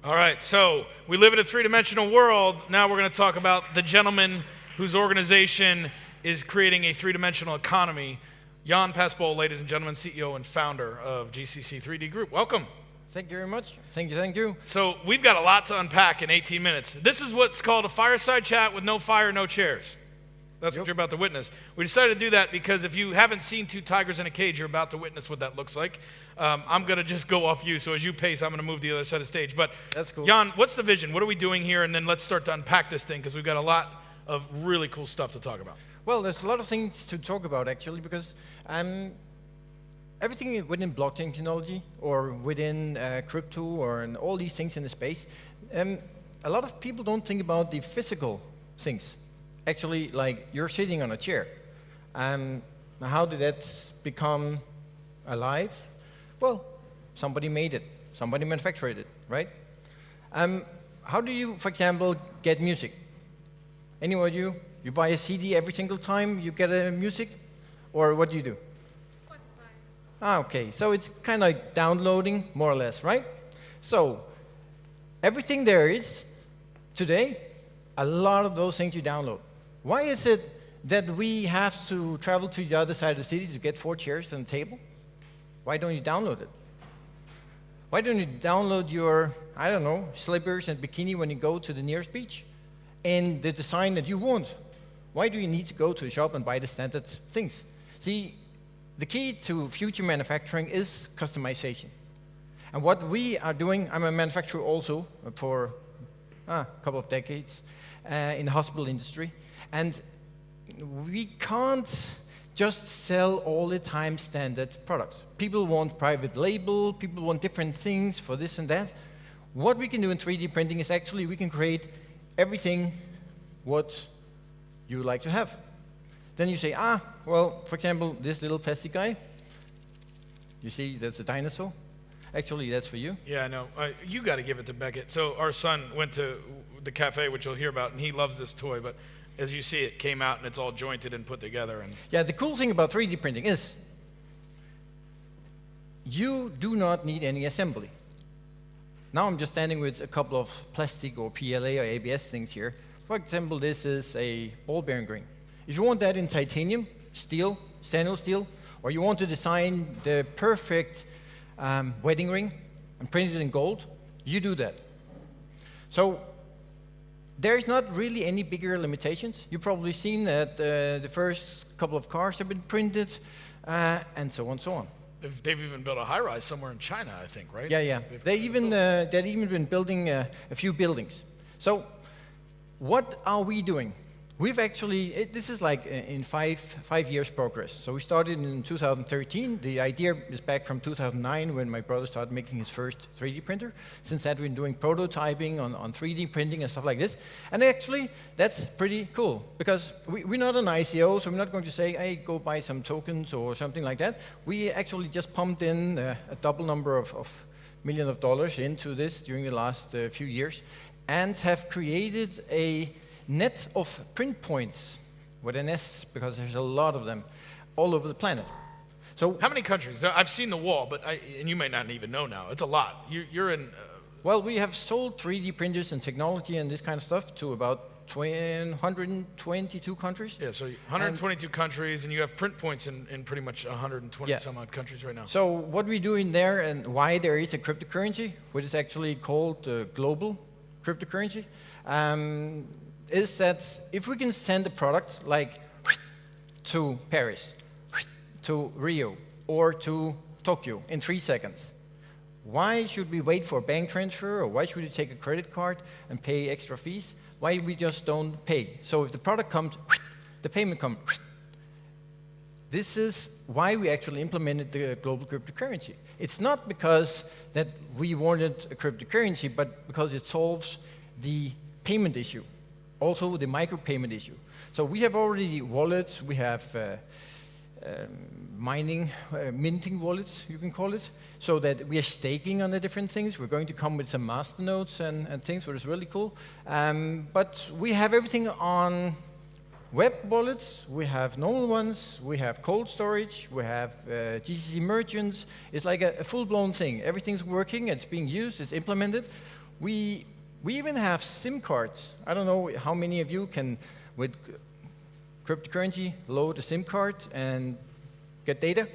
All right, so we live in a three-dimensional world. Now we're going to talk about the gentleman whose organization is creating a three-dimensional economy. Jan Pasboel, ladies and gentlemen, CEO and founder of GCC 3D Group. Welcome. Thank you very much. Thank you. So we've got a lot to unpack in 18 minutes. This is what's called a fireside chat with no fire, no chairs. That's what you're about to witness. We decided to do that because if you haven't seen two tigers in a cage, you're about to witness what that looks like. I'm going to just go off you, so as you pace, I'm going to move to the other side of the stage. But that's cool. Jan, what's the vision? What are we doing here? And then let's start to unpack this thing because we've got a lot of really cool stuff to talk about. Well, there's a lot of things to talk about, actually, because everything within blockchain technology or within crypto or in all these things in the space, a lot of people don't think about the physical things. Actually, like you're sitting on a chair. How did that become alive? Well, somebody made it. Somebody manufactured it, right? How do you, for example, get music? Anyone of you? You buy a CD every single time you get a music? Or what do you do? Spotify. Okay, so it's kind of like downloading, more or less, right? So, everything there is, today, a lot of those things you download. Why is it that we have to travel to the other side of the city to get 4 chairs and a table? Why don't you download it? Why don't you download your, I don't know, slippers and bikini when you go to the nearest beach? And the design that you want. Why do you need to go to a shop and buy the standard things? See, the key to future manufacturing is customization. And what we are doing, I'm a manufacturer also for a couple of decades in the hospital industry. And we can't just sell all the time standard products. People want private label, people want different things for this and that. What we can do in 3D printing is actually we can create everything what you like to have. Then you say, well, for example, this little plastic guy, you see that's a dinosaur. Actually, that's for you. Yeah, I know. You got to give it to Beckett. So our son went to the cafe, which you'll hear about, and he loves this toy, but as you see, it came out and it's all jointed and put together. And yeah, the cool thing about 3D printing is you do not need any assembly. Now I'm just standing with a couple of plastic or PLA or ABS things here. For example, this is a ball bearing ring. If you want that in titanium, steel, stainless steel, or you want to design the perfect wedding ring and print it in gold, you do that. So there's not really any bigger limitations. You've probably seen that the first couple of cars have been printed, and so on and so on. They've even built a high-rise somewhere in China, I think, right? Yeah. They've even been building a few buildings. So what are we doing? We've actually, this is like in five years progress. So we started in 2013. The idea is back from 2009 when my brother started making his first 3D printer. Since that, we've been doing prototyping on 3D printing and stuff like this. And actually, that's pretty cool because we're not an ICO, so we're not going to say, hey, go buy some tokens or something like that. We actually just pumped in a double number of millions of dollars into this during the last few years and have created a net of print points with an S, because there's a lot of them all over the planet. So how many countries? I've seen the wall, but and you may not even know now. It's a lot. You're in. Well, we have sold 3D printers and technology and this kind of stuff to about 122 countries. Yeah, so 122 countries, and you have print points in pretty much 120 some odd countries right now. So what we do in there and why there is a cryptocurrency, which is actually called global cryptocurrency, is that if we can send a product like to Paris, to Rio, or to Tokyo in 3 seconds, why should we wait for a bank transfer, or why should we take a credit card and pay extra fees? Why we just don't pay? So if the product comes, the payment comes. This is why we actually implemented the global cryptocurrency. It's not because that we wanted a cryptocurrency, but because it solves the payment issue. Also the micropayment issue. So we have already wallets, we have minting wallets, you can call it, so that we are staking on the different things. We're going to come with some masternodes and things, which is really cool. But we have everything on web wallets, we have normal ones, we have cold storage, we have GCC merchants. It's like a full-blown thing. Everything's working, it's being used, it's implemented. we even have SIM cards. I don't know how many of you can, with cryptocurrency, load a SIM card and get data.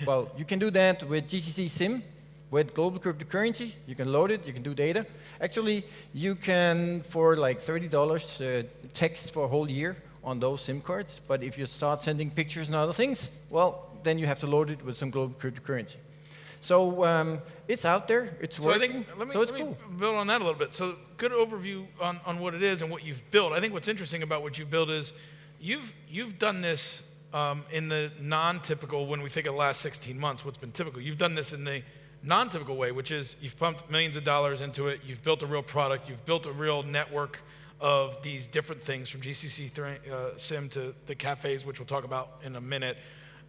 Well, you can do that with GCC SIM. With global cryptocurrency, you can load it, you can do data. Actually, you can, for like $30, text for a whole year on those SIM cards. But if you start sending pictures and other things, well, then you have to load it with some global cryptocurrency. So it's out there, it's working, let me cool. build on that a little bit. So good overview on what it is and what you've built. I think what's interesting about what you've built is you've done this in the non-typical, when we think of the last 16 months, what's been typical. You've done this in the non-typical way, which is you've pumped millions of dollars into it, you've built a real product, you've built a real network of these different things from GCC SIM to the cafes, which we'll talk about in a minute,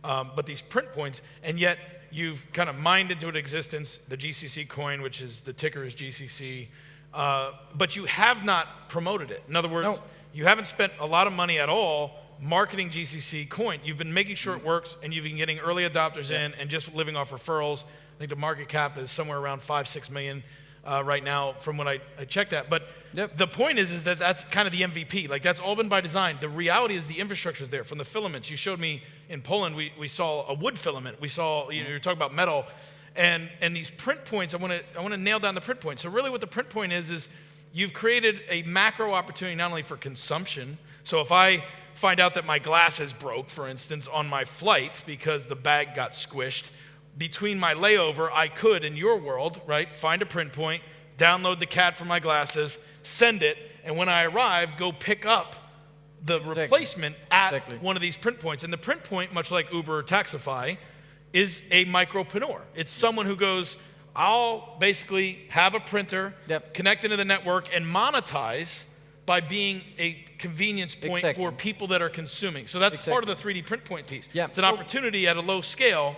but these print points, and yet you've kind of mined into existence the GCC coin, which is the ticker is GCC, but you have not promoted it. In other words, you haven't spent a lot of money at all marketing GCC coin. You've been making sure it works, and you've been getting early adopters in and just living off referrals. I think the market cap is somewhere around 5-6 million right now from when I checked that. But the point is that that's kind of the MVP. Like, that's all been by design. The reality is the infrastructure is there. From the filaments, you showed me in Poland, we saw a wood filament. We saw, you're talking about metal. And these print points, I want to nail down the print point. So really what the print point is you've created a macro opportunity not only for consumption. So if I find out that my glasses broke, for instance, on my flight because the bag got squished, between my layover, I could, in your world, right, find a print point, download the CAD for my glasses, send it, and when I arrive, go pick up the replacement at one of these print points. And the print point, much like Uber or Taxify, is a micropreneur. It's someone who goes, I'll basically have a printer, connect into the network, and monetize by being a convenience point for people that are consuming. So that's part of the 3D print point piece. It's an opportunity at a low scale.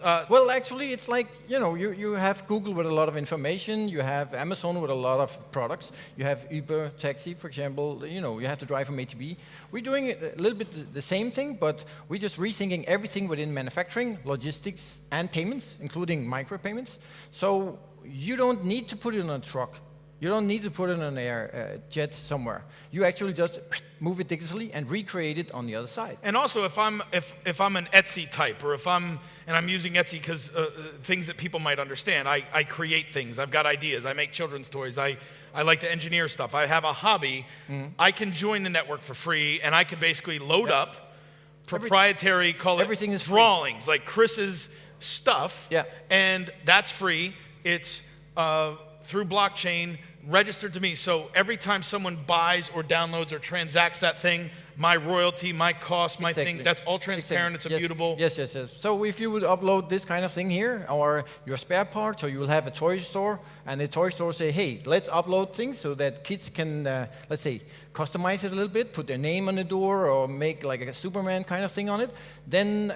Well, actually, it's like, you have Google with a lot of information, you have Amazon with a lot of products, you have Uber, taxi, for example, you have to drive from A to B. We're doing a little bit the same thing, but we're just rethinking everything within manufacturing, logistics, and payments, including micropayments. So you don't need to put it on a truck. You don't need to put it on an jet somewhere. You actually just move it digitally and recreate it on the other side. And also, if I'm an Etsy type, or and I'm using Etsy because things that people might understand. I create things. I've got ideas. I make children's toys. I like to engineer stuff. I have a hobby. I can join the network for free, and I can basically load up proprietary, everything is drawings, like Chris's stuff. And that's free. It's through blockchain, registered to me. So every time someone buys or downloads or transacts that thing, my royalty, my cost, my thing, that's all transparent, it's immutable. Yes. So if you would upload this kind of thing here, or your spare parts, or you will have a toy store, and the toy store say, hey, let's upload things so that kids can, let's say, customize it a little bit, put their name on the door, or make like a Superman kind of thing on it, then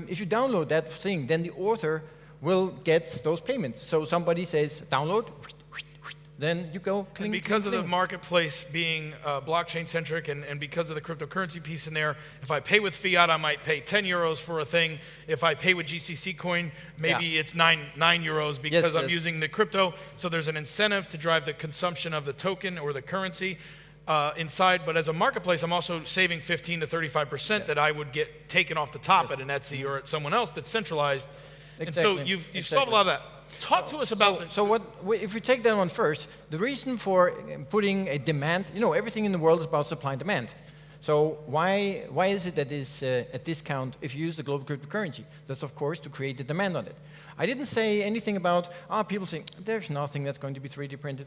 if you download that thing, then the author will get those payments. So somebody says, download, then you go cling. And because of the marketplace being blockchain-centric and because of the cryptocurrency piece in there, if I pay with fiat, I might pay 10 euros for a thing. If I pay with GCC coin, maybe it's 9 euros because I'm using the crypto. So there's an incentive to drive the consumption of the token or the currency inside. But as a marketplace, I'm also saving 15 to 35% that I would get taken off the top at an Etsy or at someone else that's centralized. And so you've solved a lot of that. Talk to us about if we take that one first, the reason for putting a demand, everything in the world is about supply and demand. So why is it that it's a discount if you use the global cryptocurrency? That's, of course, to create the demand on it. I didn't say anything about, people saying, there's nothing that's going to be 3D printed.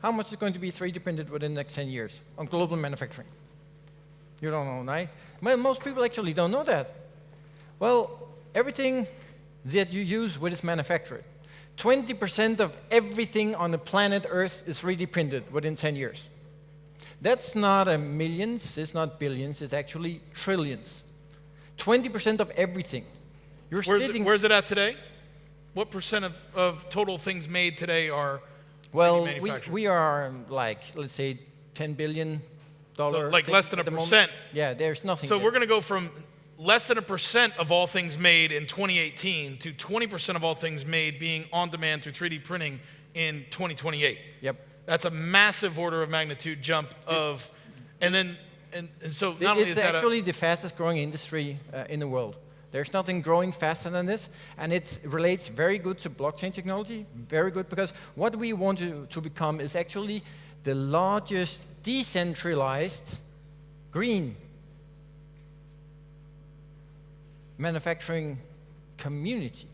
How much is going to be 3D printed within the next 10 years on global manufacturing? You don't know, right? Well, most people actually don't know that. Well, everything that you use with is manufactured. 20% of everything on the planet Earth is 3D printed within 10 years. That's not millions, it's not billions, it's actually trillions. 20% of everything. Where's it at today? What percent of total things made today are 3D manufactured? We are like, let's say, $10 billion. So like less than a percent. Yeah, there's nothing. So we're going to go from less than 1% of all things made in 2018 to 20% of all things made being on demand through 3D printing in 2028. Yep. That's a massive order of magnitude jump of, and so not only It's is that actually the fastest growing industry in the world. There's nothing growing faster than this, and it relates very good to blockchain technology, very good, because what we want to become is actually the largest decentralized green manufacturing community.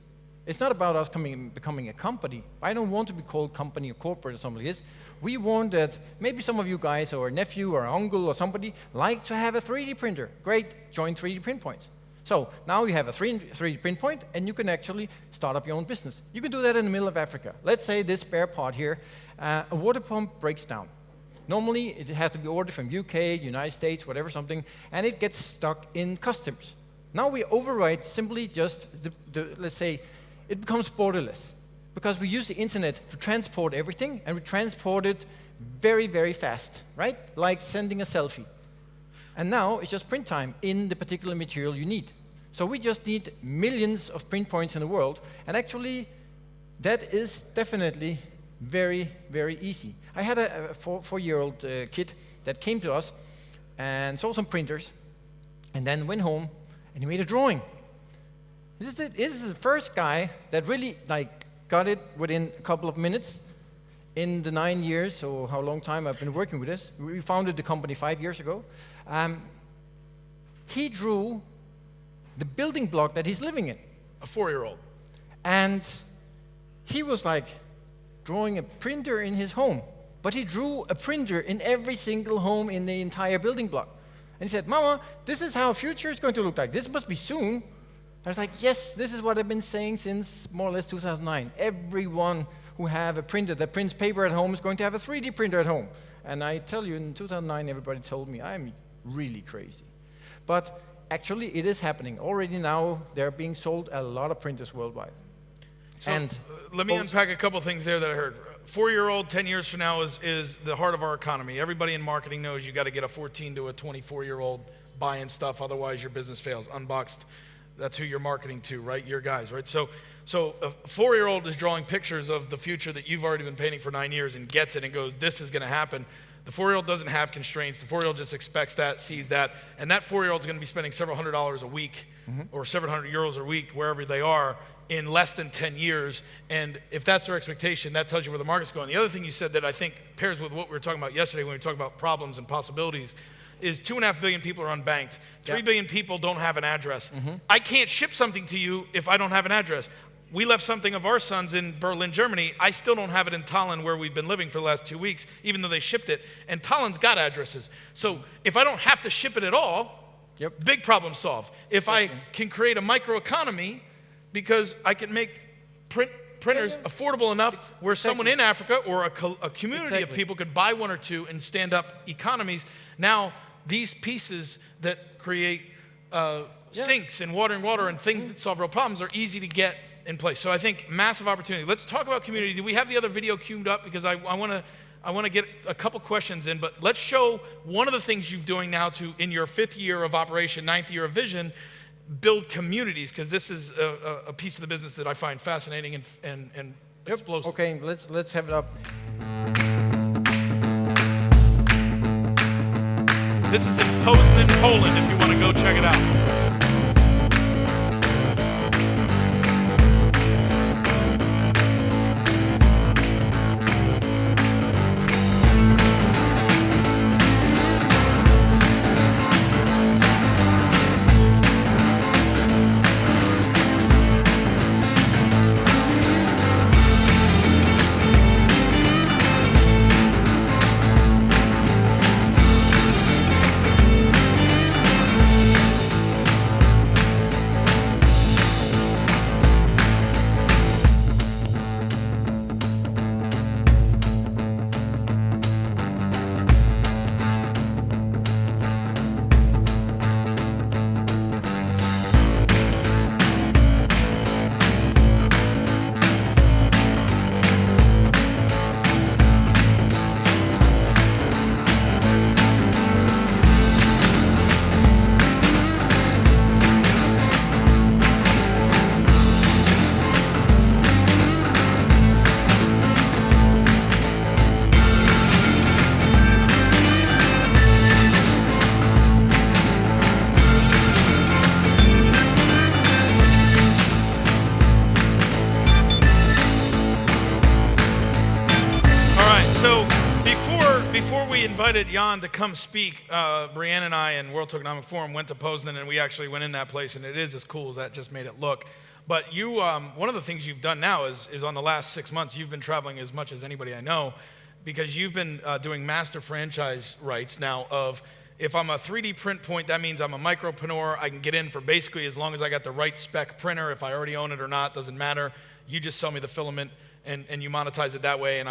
It's not about us becoming a company. I don't want to be called company or corporate or something like this. We want that maybe some of you guys or a nephew or uncle or somebody like to have a 3D printer. Great, join 3D print points. So now you have a 3D print point, and you can actually start up your own business. You can do that in the middle of Africa. Let's say this spare part here, a water pump breaks down. Normally, it has to be ordered from UK, United States, whatever, something, and it gets stuck in customs. Now we override simply just, let's say, it becomes borderless, because we use the internet to transport everything, and we transport it very, very fast, right? Like sending a selfie. And now it's just print time in the particular material you need. So we just need millions of print points in the world, and actually that is definitely very, very easy. I had a four-year-old kid that came to us and saw some printers, and then went home and he made a drawing. This is the first guy that really got it within a couple of minutes in the 9 years, or how long time I've been working with this. We founded the company 5 years ago. He drew the building block that he's living in. a 4-year-old. And he was drawing a printer in his home, but he drew a printer in every single home in the entire building block. And he said, "Mama, this is how future is going to look like. This must be soon." I was like, "Yes, this is what I've been saying since more or less 2009. Everyone who have a printer that prints paper at home is going to have a 3D printer at home." And I tell you, in 2009, everybody told me I'm really crazy. But actually, it is happening. Already now, they're being sold a lot of printers worldwide. So let me unpack a couple things there that I heard. 4-year-old, 10 years from now is the heart of our economy. Everybody in marketing knows you got to get a 14 to a 24-year-old buying stuff, otherwise your business fails. Unboxed, that's who you're marketing to, right? Your guys, right? So a 4-year-old is drawing pictures of the future that you've already been painting for 9 years and gets it and goes, "This is going to happen." The 4-year-old doesn't have constraints. The 4-year-old just expects that, sees that, and that 4-year-old is going to be spending several $100s a week or several hundred euros a week, wherever they are, in less than 10 years. And if that's their expectation, that tells you where the market's going. The other thing you said that I think pairs with what we were talking about yesterday when we talked about problems and possibilities is 2.5 billion people are unbanked. 3 billion people don't have an address. I can't ship something to you if I don't have an address. We left something of our sons in Berlin, Germany. I still don't have it in Tallinn, where we've been living for the last 2 weeks, even though they shipped it. And Tallinn's got addresses. So if I don't have to ship it at all, big problem solved. If I can create a microeconomy, because I can make printers affordable enough where someone in Africa or a community of people could buy one or two and stand up economies. Now, these pieces that create sinks and water and things that solve real problems are easy to get in place. So I think massive opportunity. Let's talk about community. Do we have the other video queued up? Because I want to get a couple questions in, but let's show one of the things you're doing now in your 5th year of operation, 9th year of vision, build communities, because this is a piece of the business that I find fascinating and explosive. Okay, let's have it up. This is in Poznan, Poland, if you want to go check it out. Before we invited Jan to come speak, Brianne and I and World Tokenomic Forum went to Poznan, and we actually went in that place, and it is as cool as that just made it look. But you, one of the things you've done now is on the last 6 months, you've been traveling as much as anybody I know, because you've been doing master franchise rights now of, if I'm a 3D print point, that means I'm a micropreneur. I can get in for basically as long as I got the right spec printer. If I already own it or not, doesn't matter. You just sell me the filament, and you monetize it that way, and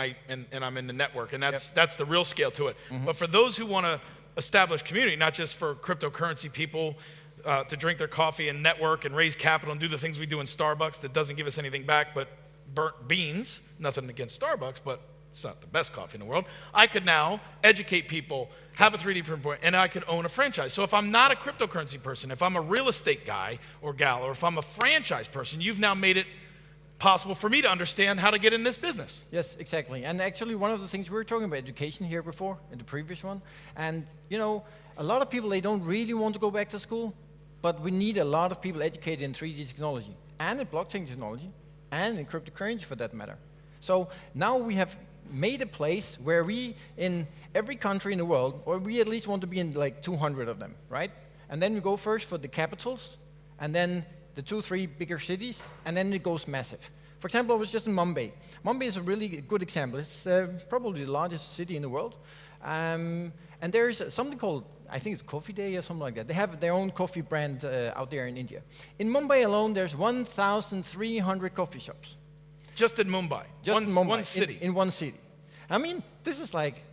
I'm in the network, and that's the real scale to it. Mm-hmm. But for those who want to establish community, not just for cryptocurrency people to drink their coffee and network and raise capital and do the things we do in Starbucks that doesn't give us anything back but burnt beans. Nothing against Starbucks, but it's not the best coffee in the world. I could now educate people, have a 3D print point, and I could own a franchise. So if I'm not a cryptocurrency person, if I'm a real estate guy or gal, or if I'm a franchise person, you've now made it possible for me to understand how to get in this business. Yes, exactly. And actually, one of the things we were talking about education here before, in the previous one, and you know, a lot of people, they don't really want to go back to school, but we need a lot of people educated in 3D technology, and in blockchain technology, and in cryptocurrency for that matter. So now we have made a place where we, in every country in the world, or we at least want to be in like 200 of them, right? And then we go first for the capitals, and then the 2-3 bigger cities, and then it goes massive. For example, I was just in Mumbai. Mumbai is a really good example. It's probably the largest city in the world. And there's something called, I think it's Coffee Day or something like that. They have their own coffee brand out there in India. In Mumbai alone, there's 1,300 coffee shops. Just in Mumbai? Just in Mumbai, one city? In one city. I mean, this is like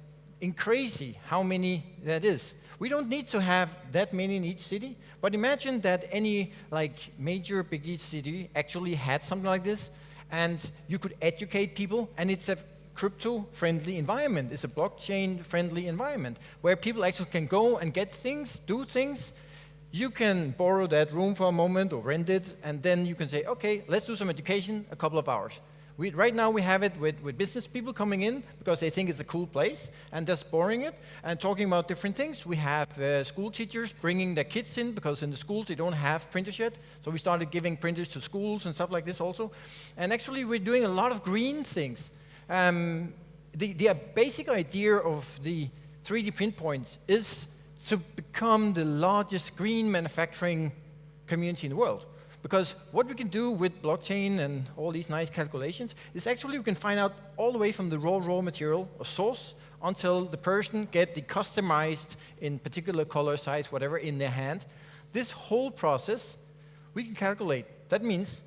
crazy how many that is. We don't need to have that many in each city, but imagine that any like major big city actually had something like this, and you could educate people, and it's a crypto-friendly environment. It's a blockchain-friendly environment where people actually can go and get things, do things. You can borrow that room for a moment or rent it, and then you can say, okay, let's do some education, a couple of hours. Right now we have it with business people coming in because they think it's a cool place and just borrowing it and talking about different things. We have school teachers bringing their kids in because in the schools they don't have printers yet. So we started giving printers to schools and stuff like this also. And actually we're doing a lot of green things. The basic idea of the 3D print points is to become the largest green manufacturing community in the world. Because what we can do with blockchain and all these nice calculations is actually we can find out all the way from the raw material or source until the person get the customized in particular color, size, whatever in their hand. This whole process we can calculate. That means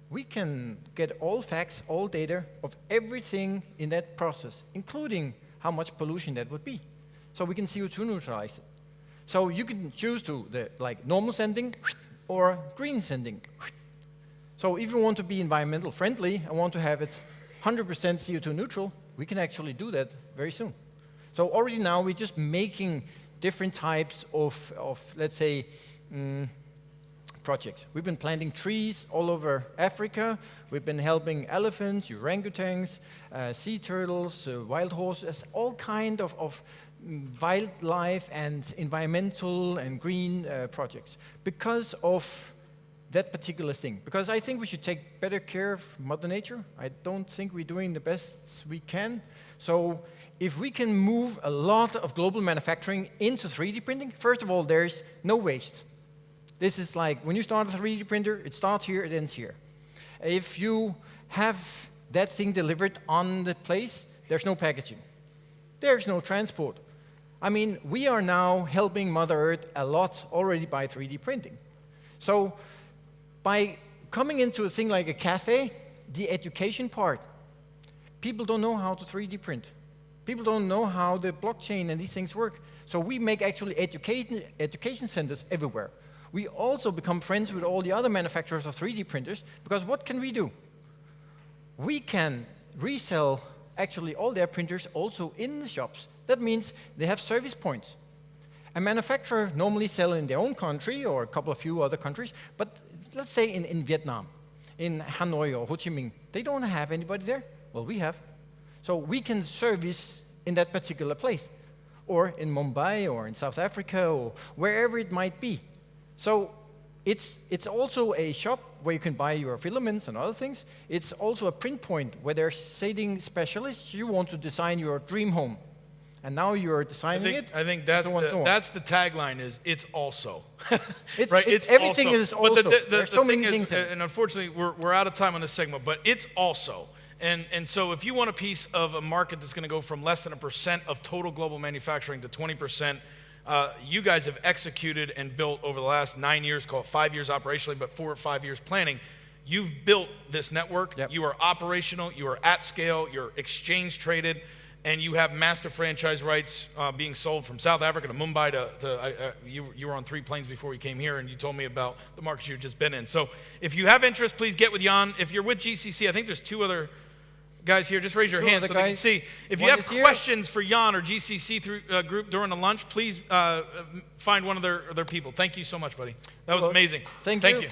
we can get all facts, all data of everything in that process, including how much pollution that would be. So we can CO2 neutralize it. So you can choose to like normal sending or green sending. So if you want to be environmental friendly and want to have it 100% CO2 neutral, we can actually do that very soon. So already now we're just making different types of let's say, projects. We've been planting trees all over Africa. We've been helping elephants, orangutans, sea turtles, wild horses, all kind of wildlife and environmental and green projects because of that particular thing. Because I think we should take better care of Mother Nature. I don't think we're doing the best we can. So if we can move a lot of global manufacturing into 3D printing, first of all, there's no waste. This is like when you start a 3D printer, it starts here, it ends here. If you have that thing delivered on the place, there's no packaging. There's no transport. I mean, we are now helping Mother Earth a lot already by 3D printing. So by coming into a thing like a cafe, the education part, people don't know how to 3D print. People don't know how the blockchain and these things work. So we make actually education centers everywhere. We also become friends with all the other manufacturers of 3D printers, because what can we do? We can resell actually all their printers also in the shops. That means they have service points. A manufacturer normally sells in their own country or a couple of few other countries, but let's say in Vietnam, in Hanoi or Ho Chi Minh, they don't have anybody there. Well, we have. So we can service in that particular place, or in Mumbai or in South Africa or wherever it might be. So it's also a shop where you can buy your filaments and other things. It's also a print point where they're sitting specialists. You want to design your dream home. and now you're designing it. I think and so on and so on. that's the tagline is it's also. It's, right? it's everything also. is also. But There's the so thing many is, things. In it. and unfortunately we're out of time on this segment, but it's also. And so if you want a piece of a market that's going to go from less than 1% of total global manufacturing to 20%, you guys have executed and built over the last 9 years, call it 5 years operationally, but 4 or 5 years planning. You've built this network. Yep. You are operational. You are at scale. You're exchange traded. And you have master franchise rights being sold from South Africa to Mumbai you were on 3 planes before you came here, and you told me about the markets you've just been in. So if you have interest, please get with Jan. If you're with GCC, I think there's 2 other guys here. Just raise your hand so they can see. If you have questions for Jan or GCC group during the lunch, please find one of their people. Thank you so much, buddy. That was amazing. Thank you.